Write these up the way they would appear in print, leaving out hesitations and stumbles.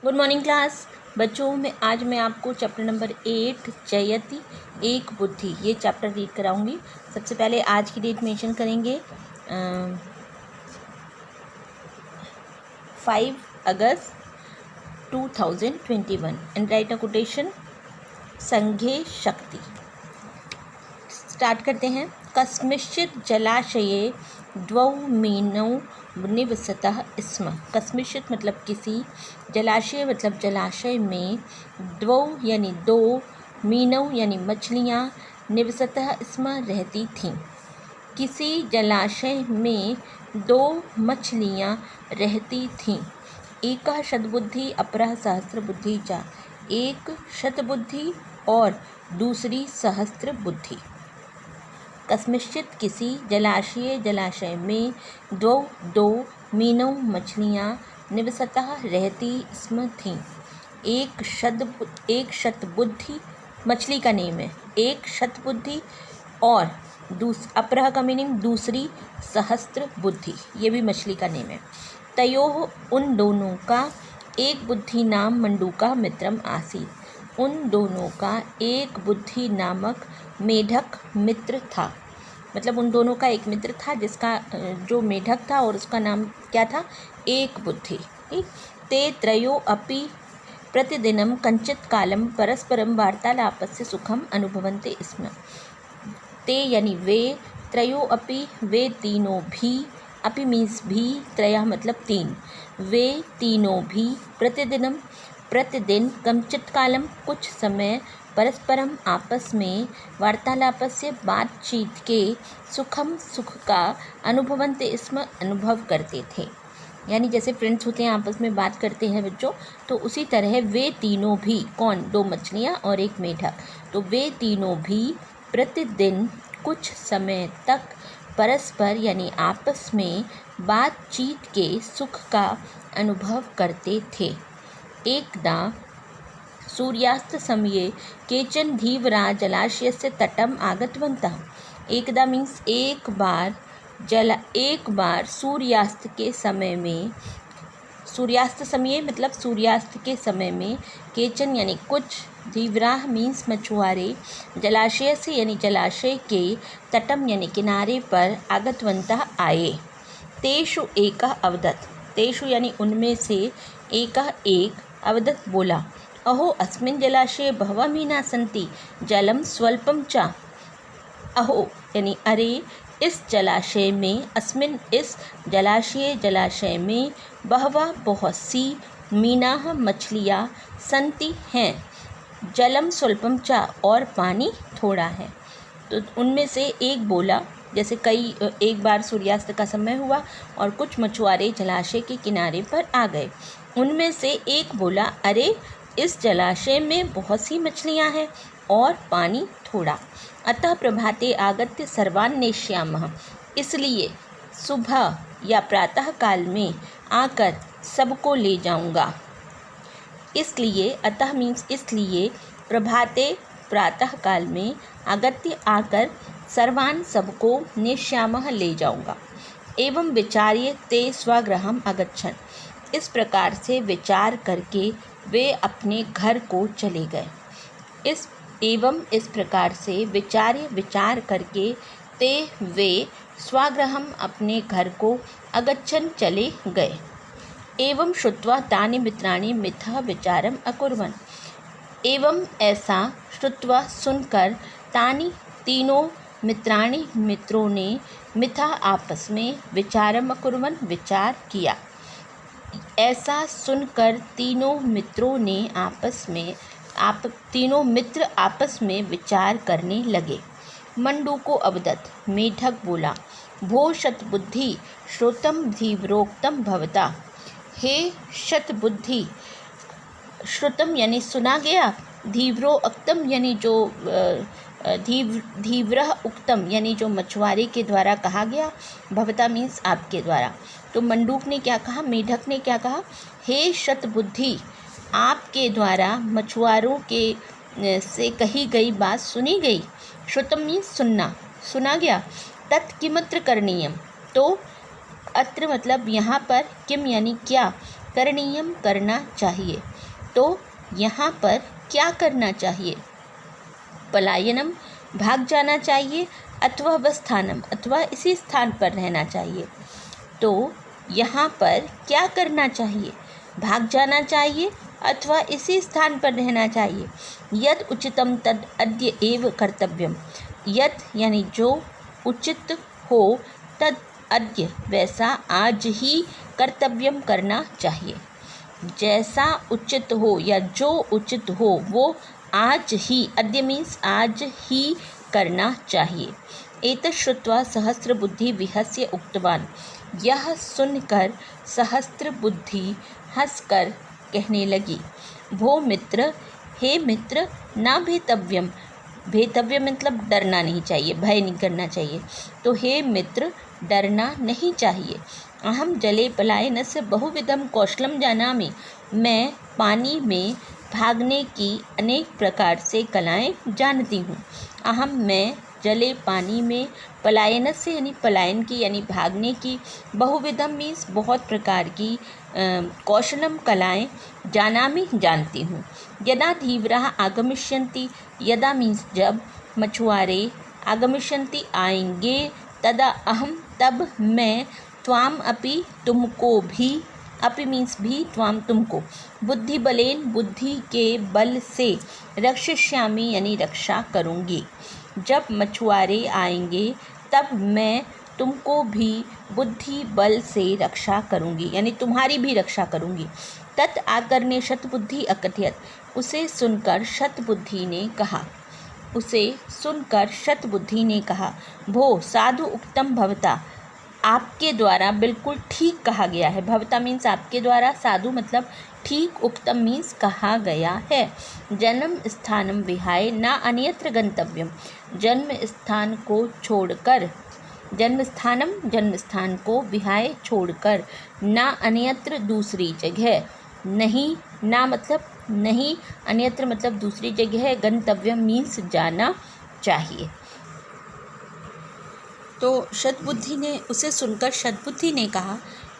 Good morning class बच्चों। आज मैं आपको चैप्टर नंबर 8 जयति एक बुद्धि ये चैप्टर रीड कराऊंगी। सबसे पहले आज की डेट मेंशन करेंगे 5 अगस्त 2021 एंड राइट अ कोटेशन संघे शक्ति। स्टार्ट करते हैं। कस्मिंश्चित् जलाशये द्वौ मीनौ निवसतः स्म। कस्मिंश्चित् मतलब किसी, जलाशय मतलब जलाशय में, द्वौ यानी दो, मीनौ यानी मछलियाँ, निवसतः स्म रहती थीं। किसी जलाशय में दो मछलियाँ रहती थीं। एकः शतबुद्धि अपरः सहस्रबुद्धि च। एक शतबुद्धि और दूसरी सहस्त्र बुद्धि। कस्मिंश्चित् किसी, जलाशय में, दो मीनौ मछलियाँ, निवसतः रहती स्म थीं। एक शतबुद्धि मछली का नेम है, एक शतबुद्धि और अपरः का मीनिंग दूसरी, सहस्त्र बुद्धि ये भी मछली का नेम है। तयोः उन दोनों का एक बुद्धि नाम मंडूका मित्रम आसीत्। उन दोनों का एक बुद्धि नामक मेढक मित्र था। मतलब उन दोनों का एक मित्र था जिसका जो मेढक था और उसका नाम क्या था, एक बुद्धि। ते त्रयो अपि प्रतिदिनं कंचित् कालं परस्परं वार्तालापस्य सुखम अनुभवन्ते स्म। ते यानी वे, त्रयो अपि वे तीनों भी, अपि मीन्स भी, त्रयः मतलब तीन, वे तीनों भी प्रतिदिन कंचित् कालम कुछ समय, परस्परम आपस में, वार्तालापस्य बातचीत के, सुख का, अनुभवन्ते स्म अनुभव करते थे। यानी जैसे फ्रेंड्स होते हैं आपस में बात करते हैं बच्चों, तो उसी तरह वे तीनों भी, कौन, दो मछलियाँ और एक मेढक, तो वे तीनों भी प्रतिदिन कुछ समय तक परस्पर यानी आपस में बातचीत के सुख का अनुभव करते थे। एकदा सूर्यास्त समये केचन धीवरा जलाशयस्य तटम आगतवन्तः। एकदा मीन्स एक बार सूर्यास्त के समय में, सूर्यास्त समय मतलब सूर्यास्त के समय में, केचन यानी कुछ, धीवराः मीन्स मछुआरे, जलाशय से यानी जलाशय के, तटम यानी किनारे पर, आगतवन्तः आए। तेषु एकः अवदत्। तेषु यानी उनमें से, एकः एक, अवदत् बोला, अहो अस्मिन् जलाशये बहवः मीनाः सन्ति, जलं स्वल्पं च। अहो यानी अरे, इस जलाशय में, अस्मिन् इस जलाशय में, बहवः बहुत सी, मीनाः मछलियाँ, सन्ति हैं, जलम स्वल्पम च और पानी थोड़ा है। तो उनमें से एक बोला, जैसे एक बार सूर्यास्त का समय हुआ और कुछ मछुआरे जलाशय के किनारे पर आ गए। उनमें से एक बोला, अरे इस जलाशय में बहुत सी मछलियाँ हैं और पानी थोड़ा। अतः प्रभाते आगत्य सर्वान् नेष्यामः। इसलिए सुबह या प्रातः काल में आकर सबको ले जाऊंगा। इसलिए, अतः मीन्स इसलिए, प्रभाते प्रातः काल में, आगत्य आकर, सर्वान् सबको, नेष्यामः ले जाऊंगा। एवं विचार्य ते स्वगृहम् अगच्छन्। इस प्रकार से विचार करके वे अपने घर को चले गए। इस प्रकार से विचार करके ते वे स्वगृहम् अपने घर को, अगच्छन् चले गए। एवं श्रुत्वा तानि मित्राणि मिथः विचारम् अकुर्वन्। एवं ऐसा श्रुत्वा सुनकर, तानि तीनों मित्रों ने, मिथः आपस में, विचारम् अकुर्वन् विचार किया। ऐसा सुनकर तीनों मित्र आपस में विचार करने लगे। मंडूको अवदत्। मेढक बोला, भो शतबुद्धि श्रुतं धीव्रोक्तं भवता। हे शतबुद्धि, श्रुतम यानी सुना गया, धीव्रो उक्तम यानी जो धीव्रः उक्तम यानी जो मछुआरे के द्वारा कहा गया, भवता मीन्स आपके द्वारा। तो मंडूक ने क्या कहा, मेढक ने क्या कहा, हे शतबुद्धि, आपके द्वारा मछुआरों के से कही गई बात सुनी गई। श्रुतम मीन्स सुना गया। तत् किमत्र करणीयम, तो अत्र मतलब यहाँ पर, किम यानी क्या, करणीयम करना चाहिए। तो यहाँ पर क्या करना चाहिए? पलायनम, भाग जाना चाहिए, अथवा अवस्थानम, अथवा इसी स्थान पर रहना चाहिए। तो यहाँ पर क्या करना चाहिए? भाग जाना चाहिए अथवा इसी स्थान पर रहना चाहिए। यद उचितम तद अद्य एव कर्तव्यम, यद यानी जो उचित हो, तद अद्य वैसा आज ही कर्तव्यम करना चाहिए। जैसा उचित हो या जो उचित हो वो आज ही, अद्य मीन्स आज ही करना चाहिए। एतत् श्रुत्वा सहस्रबुद्धि विहस्य उक्तवान, यह सुनकर सहस्रबुद्धि हंसकर कहने लगी, भो मित्र, हे मित्र, ना भेतव्यम, भेतव्य मतलब डरना नहीं चाहिए, भय नहीं करना चाहिए। तो हे मित्र, डरना नहीं चाहिए। अहम जले पलायनस्य बहुविधम कौशलम जानामि, मैं पानी में भागने की अनेक प्रकार से कलाएं जानती हूँ। अहम मैं जले पानी में, पलायनस्य यानी पलायन की यानी भागने की, बहुविधम मीन्स बहुत प्रकार की, कौशलम कलाएं, जानामि जानती हूँ। यदा धीवराः आगमिष्यन्ति, यदा मीन्स जब, मछुआरे, आगमिष्यन्ति आएंगे, तदा अहम तब मैं, त्वाम अपि तुमको भी, अपि मीन्स भी, त्वाम तुमको, बुद्धि बलेन बुद्धि के बल से, रक्षिष्यामि यानी रक्षा करूँगी। जब मछुआरे आएंगे तब मैं तुमको भी बुद्धि बल से रक्षा करूँगी, यानी तुम्हारी भी रक्षा करूँगी। तत् आकर्ण्य शतबुद्धि अकथयत, उसे सुनकर शतबुद्धि ने कहा, उसे सुनकर शतबुद्धि ने कहा, भो साधु उक्तम भवता, आपके द्वारा बिल्कुल ठीक कहा गया है। भवता मीन्स आपके द्वारा, साधु मतलब ठीक, उक्तम मीन्स कहा गया है। जन्म स्थानम विहाय न अन्यत्र गंतव्यम, जन्म स्थान को छोड़कर, जन्म स्थानम जन्म स्थान को, विहाय छोड़कर, न अन्यत्र दूसरी जगह, नहीं, ना मतलब नहीं, अन्यत्र मतलब दूसरी जगह, गंतव्यम मीन्स जाना चाहिए। तो शतबुद्धि ने, उसे सुनकर शतबुद्धि ने कहा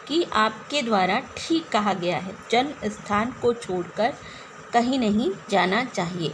कि आपके द्वारा ठीक कहा गया है, जन्म स्थान को छोड़कर कहीं नहीं जाना चाहिए।